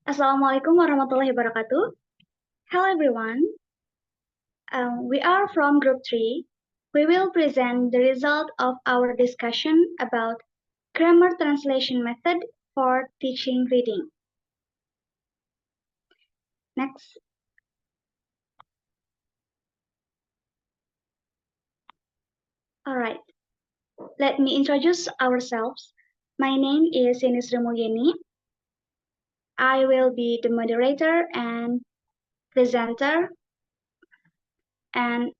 Assalamualaikum warahmatullahi wabarakatuh. Hello everyone. We are from Group 3. We will present the result of our discussion about grammar translation method for teaching reading. Next. Alright. Let me introduce ourselves. My name is Yeni Srimulyeni. I will be the moderator and presenter, and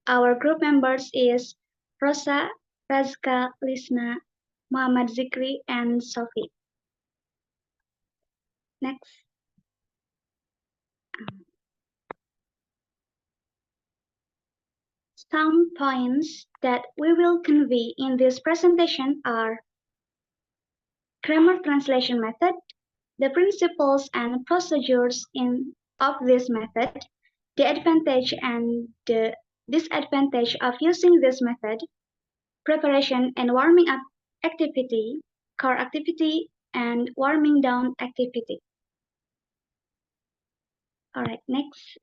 our group members is Rossa, Radzka, Lisna, Muhammad Dzikry, and Sofi. Next. Some points that we will convey in this presentation are grammar translation method, the principles and procedures of this method, the advantage and the disadvantage of using this method, preparation and warming up activity, core activity, and warming down activity. Alright, next.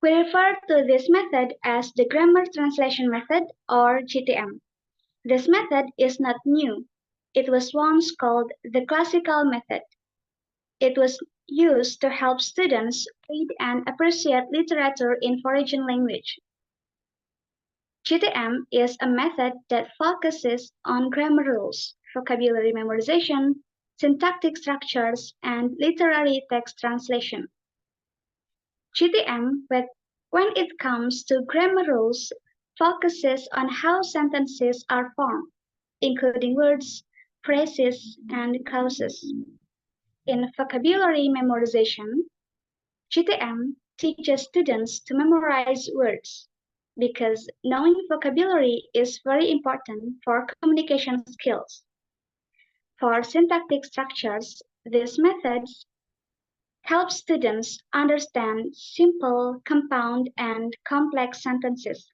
We refer to this method as the grammar translation method or GTM. This method is not new. It was once called the classical method. It was used to help students read and appreciate literature in foreign language. GTM is a method that focuses on grammar rules, vocabulary memorization, syntactic structures, and literary text translation. GTM, when it comes to grammar rules, focuses on how sentences are formed, including words, phrases, and clauses. In vocabulary memorization, GTM teaches students to memorize words because knowing vocabulary is very important for communication skills. For syntactic structures, these methods help students understand simple, compound, and complex sentences.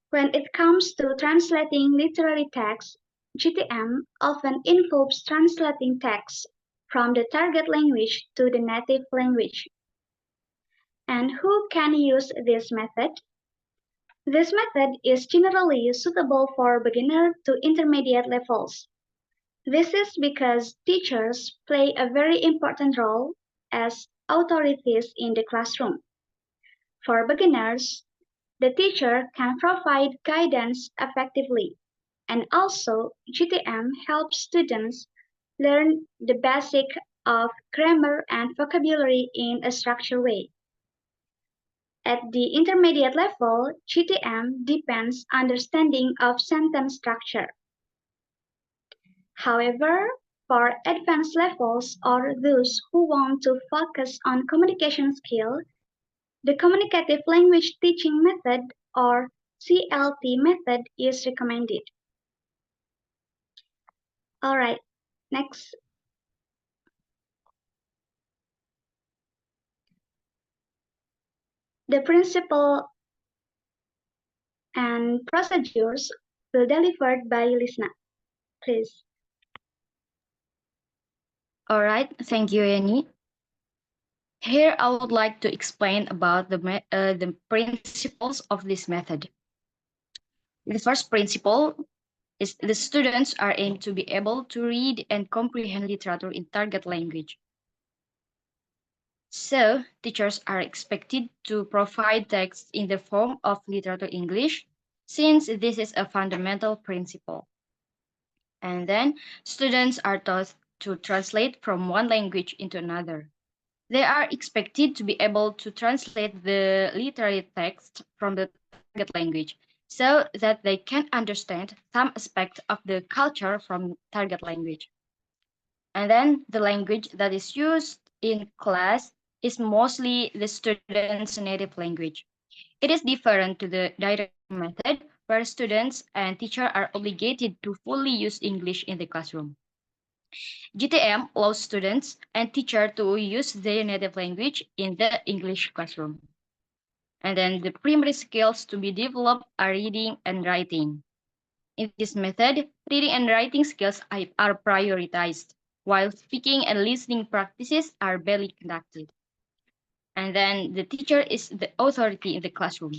When it comes to translating literary text, GTM often involves translating text from the target language to the native language. And who can use this method? This method is generally suitable for beginner to intermediate levels. This is because teachers play a very important role as authorities in the classroom. For beginners, the teacher can provide guidance effectively, and also GTM helps students learn the basic of grammar and vocabulary in a structured way. At the intermediate level, GTM depends understanding of sentence structure. However, for advanced levels or those who want to focus on communication skill, the communicative language teaching method or CLT method is recommended. Alright, next. The principle and procedures will be delivered by Lisna. Please. All right, thank you, Yeni. Here, I would like to explain about the principles of this method. The first principle is the students are aimed to be able to read and comprehend literature in target language. So, teachers are expected to provide text in the form of literature English, since this is a fundamental principle. And then, students are taught to translate from one language into another. They are expected to be able to translate the literary text from the target language so that they can understand some aspect of the culture from target language. And then the language that is used in class is mostly the student's native language. It is different to the direct method where students and teacher are obligated to fully use English in the classroom. GTM allows students and teachers to use their native language in the English classroom. And then the primary skills to be developed are reading and writing. In this method, reading and writing skills are prioritized, while speaking and listening practices are barely conducted. And then the teacher is the authority in the classroom.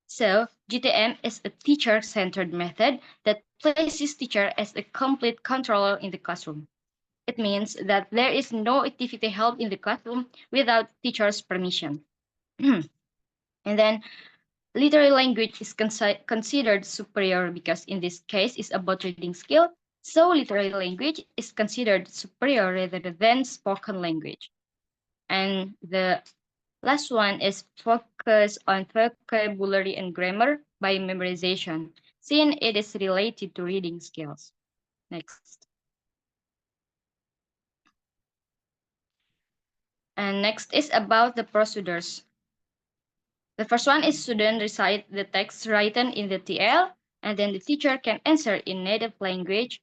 So, GTM is a teacher-centered method that places teacher as the complete controller in the classroom. It means that there is no activity held in the classroom without teacher's permission. And then literary language is considered superior because in this case it's about reading skill. So literary language is considered superior rather than spoken language. And the last one is focus on vocabulary and grammar by memorization, since it is related to reading skills. Next. And next is about the procedures. The first one is student recite the text written in the TL, and then the teacher can answer in native language.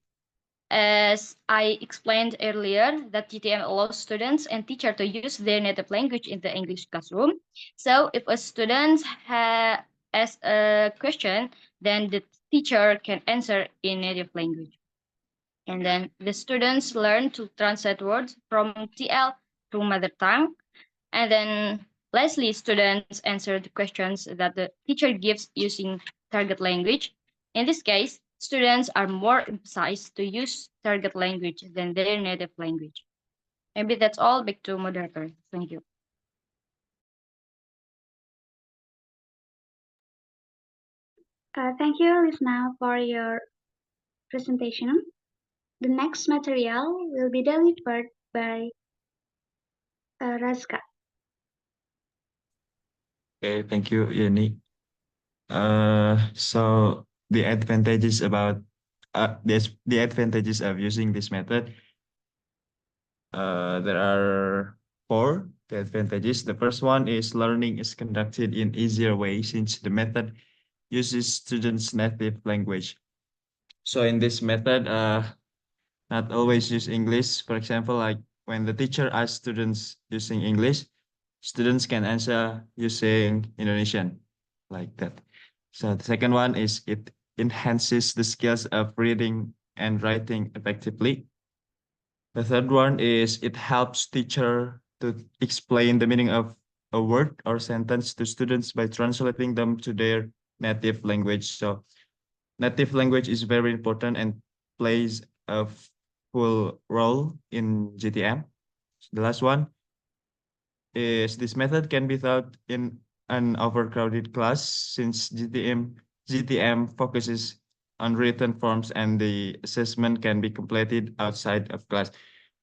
As I explained earlier, that GTM allows students and teacher to use their native language in the English classroom. So if a student has a question, then the teacher can answer in native language. And then the students learn to translate words from TL to mother tongue. And then lastly, students answer the questions that the teacher gives using target language. In this case, students are more emphasized to use target language than their native language. Maybe that's all. Back to moderator. Thank you. Thank you, Lisna, for your presentation. The next material will be delivered by Radzka. Okay, thank you, Yeni. So the advantages about the advantages of using this method, there are four the advantages. The first one is learning is conducted in easier way since the method uses students' native language. So in this method, not always use English. For example, like when the teacher asks students using English, students can answer using Indonesian, like that. So the second one is it enhances the skills of reading and writing effectively. The third one is it helps teacher to explain the meaning of a word or sentence to students by translating them to their native language. So native language is very important and plays a full role in GTM. The last one is this method can be taught in an overcrowded class since GTM focuses on written forms and the assessment can be completed outside of class.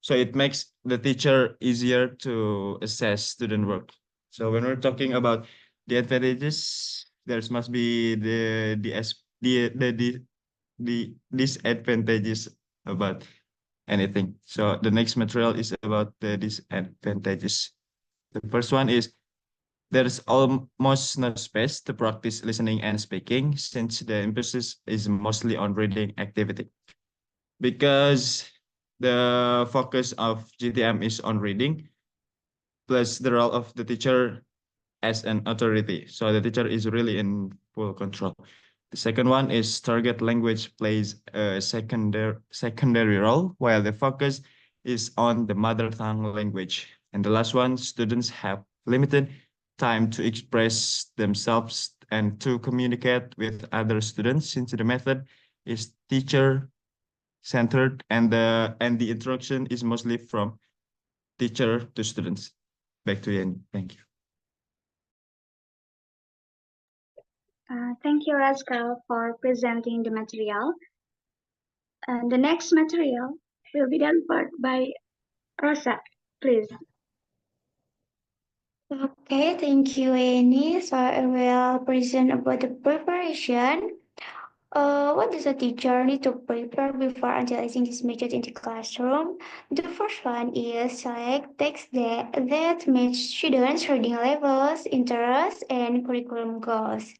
So it makes the teacher easier to assess student work. So when we're talking about the advantages, there must be the disadvantages about anything. So the next material is about the disadvantages. The first one is there's almost no space to practice listening and speaking since the emphasis is mostly on reading activity. Because the focus of GTM is on reading, plus the role of the teacher as an authority. So the teacher is really in full control. The second one is target language plays a secondary role, while the focus is on the mother tongue language. And the last one, students have limited time to express themselves and to communicate with other students since the method is teacher centered and the instruction is mostly from teacher to students. Back to you. Thank you. Thank you, Radzka, for presenting the material. And the next material will be delivered by Rossa. Please. Okay, thank you, Annie. So I will present about the preparation. What does a teacher need to prepare before utilizing this method in the classroom? The first one is select text that match students' reading levels, interests, and curriculum goals.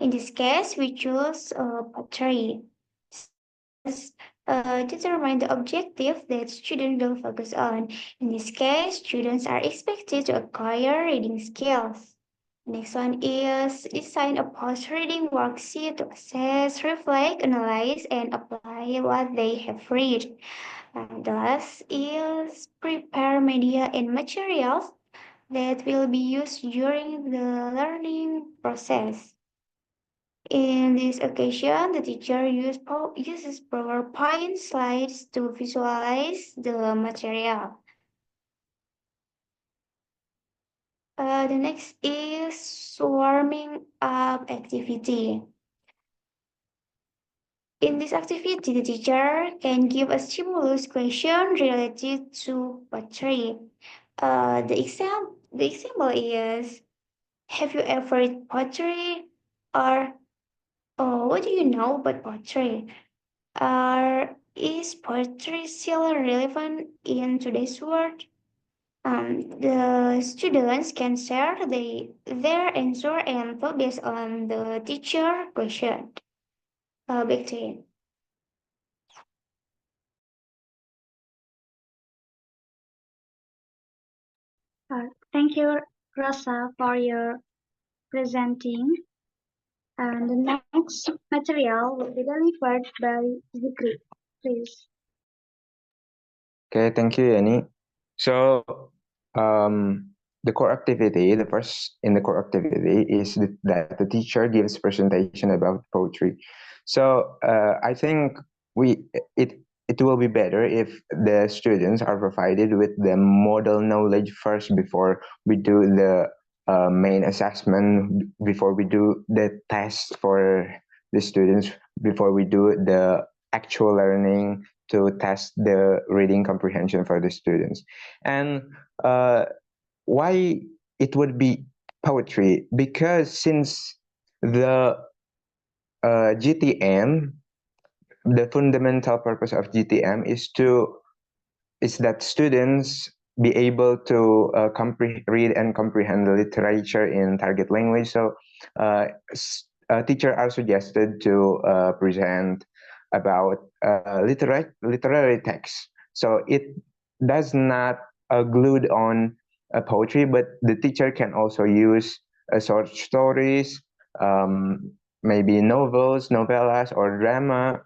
In this case, we choose part 3. Second, determine the objective that students will focus on. In this case, students are expected to acquire reading skills. Next one is design a post-reading worksheet to assess, reflect, analyze, and apply what they have read. And the last is prepare media and materials that will be used during the learning process. In this occasion, the teacher uses PowerPoint slides to visualize the material. The next is warming up activity. In this activity, the teacher can give a stimulus question related to poetry. The example is, have you ever read poetry? Or, oh, what do you know about poetry? Is poetry still relevant in today's world? The students can share their answer and thought based on the teacher question. Back to you. Thank you, Rossa, for your presenting. And the next material will be delivered by Dzikry. Please. Okay, thank you, Yeni. So, the core activity, the first in the core activity is that the teacher gives presentation about poetry. So, I think we it it will be better if the students are provided with the model knowledge first before we do the main assessment, before we do the test for the students, before we do the actual learning to test the reading comprehension for the students. And why it would be poetry? Because since the GTM, the fundamental purpose of GTM is that students be able to read and comprehend the literature in target language. So teachers are suggested to present about literary text. So it does not glued on poetry, but the teacher can also use short stories, maybe novels, novellas, or drama.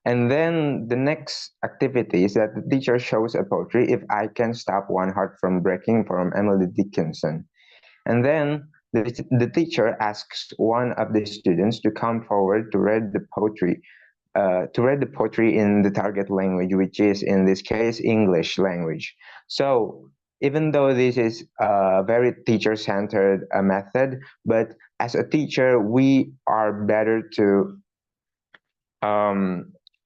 And then the next activity is that the teacher shows a poetry, If I Can Stop One Heart from Breaking, from Emily Dickinson. And then the teacher asks one of the students to come forward to read the poetry in the target language, which is in this case English language. So even though this is a very teacher-centered method, but as a teacher, we are better to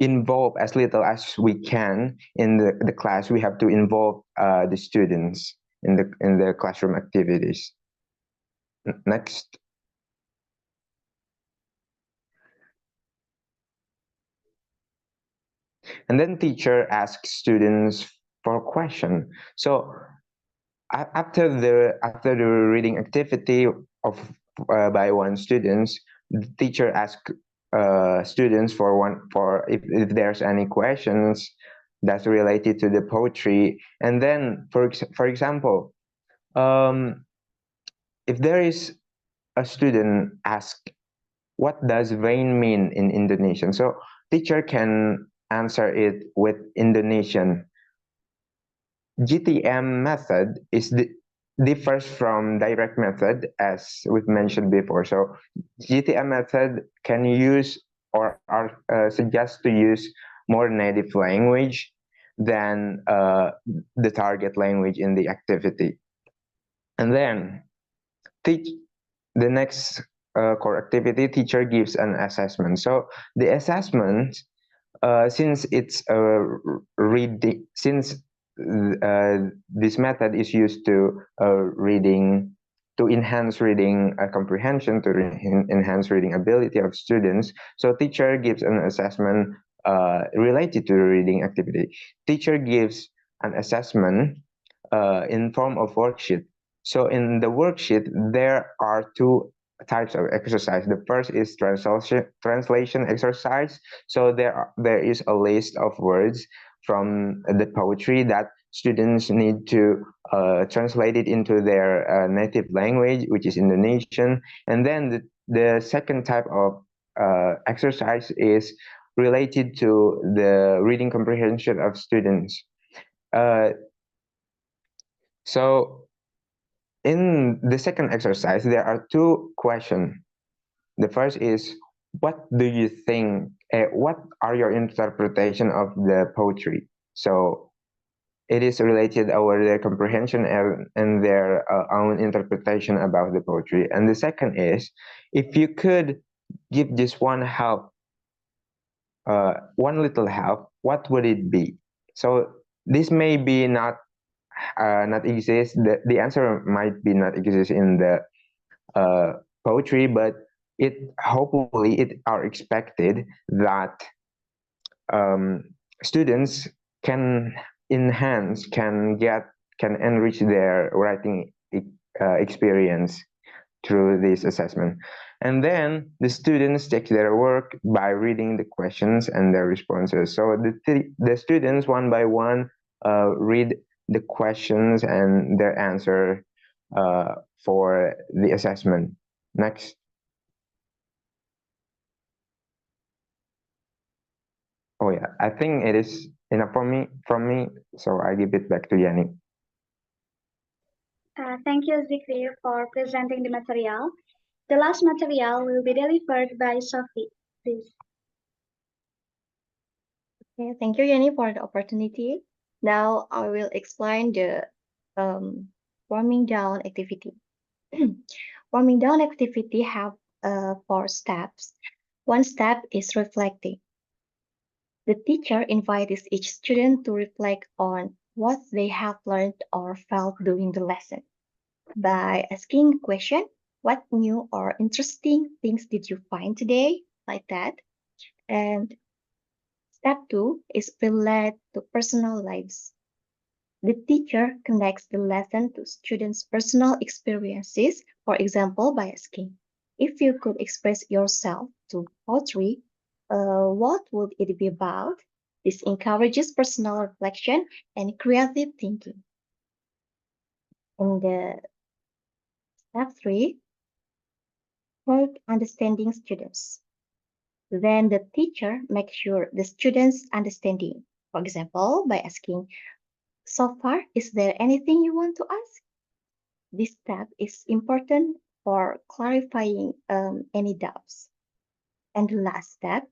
involve as little as we can in the class. We have to involve the students in the classroom activities. Next. And then teacher asks students for a question. So after the reading activity of by one students, the teacher asks students for if there's any questions that's related to the poetry. And then for example, if there is a student ask, what does rain mean in Indonesian? So teacher can answer it with Indonesian. GTM method differs from direct method, as we've mentioned before. So GTM method can use or are suggest to use more native language than the target language in the activity. And then the next core activity, teacher gives an assessment. So the assessment, since it's reading, since this method is used to reading, to enhance reading comprehension, to enhance reading ability of students. So teacher gives an assessment related to the reading activity. Teacher gives an assessment in form of worksheet. So in the worksheet, there are two types of exercise. The first is translation exercise. So there is a list of words from the poetry that students need to translate it into their native language, which is Indonesian. And then the second type of exercise is related to the reading comprehension of students. So in the second exercise, there are two questions. The first is, what do you think? What are your interpretation of the poetry? So it is related over their comprehension and their own interpretation about the poetry. And the second is, if you could give just one help, one little help, what would it be? So this may be not exist. The answer might be not exist in the poetry, but it hopefully it are expected that um, students can enhance, can enrich their writing experience through this assessment. And then the students check their work by reading the questions and their responses. So the students one by one read the questions and their answer for the assessment. Next. Oh yeah, I think it is enough from me. So I give it back to Yanni. Thank you, Dzikry, for presenting the material. The last material will be delivered by Sofi. Please. Okay, thank you, Yeni, for the opportunity. Now I will explain the warming down activity. Warming down activity have 4 steps. One step is reflecting. The teacher invites each student to reflect on what they have learned or felt during the lesson by asking a question, what new or interesting things did you find today? Like that. And step 2 is relate to personal lives. The teacher connects the lesson to students' personal experiences, for example, by asking, if you could express yourself through poetry, what would it be about? This encourages personal reflection and creative thinking. In the step 3, work understanding students. Then the teacher makes sure the students understanding. For example, by asking, so far, is there anything you want to ask? This step is important for clarifying any doubts. And the last step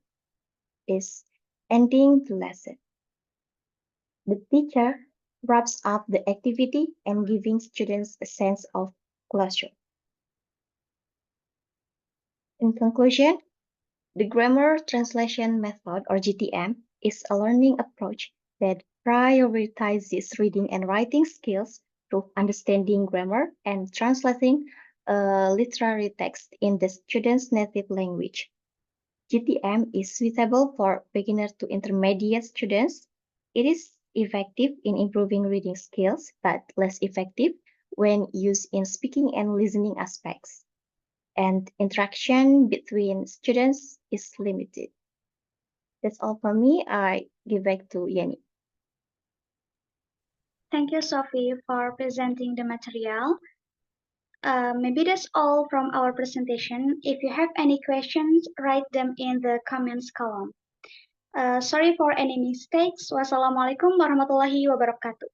is ending the lesson. The teacher wraps up the activity and giving students a sense of closure. In conclusion, the grammar translation method, or GTM, is a learning approach that prioritizes reading and writing skills through understanding grammar and translating literary text in the student's native language. GTM is suitable for beginner to intermediate students. It is effective in improving reading skills, but less effective when used in speaking and listening aspects. And interaction between students is limited. That's all for me. I give back to Yeni. Thank you, Sofi, for presenting the material. Maybe that's all from our presentation. If you have any questions, write them in the comments column. Sorry for any mistakes. Wassalamualaikum warahmatullahi wabarakatuh.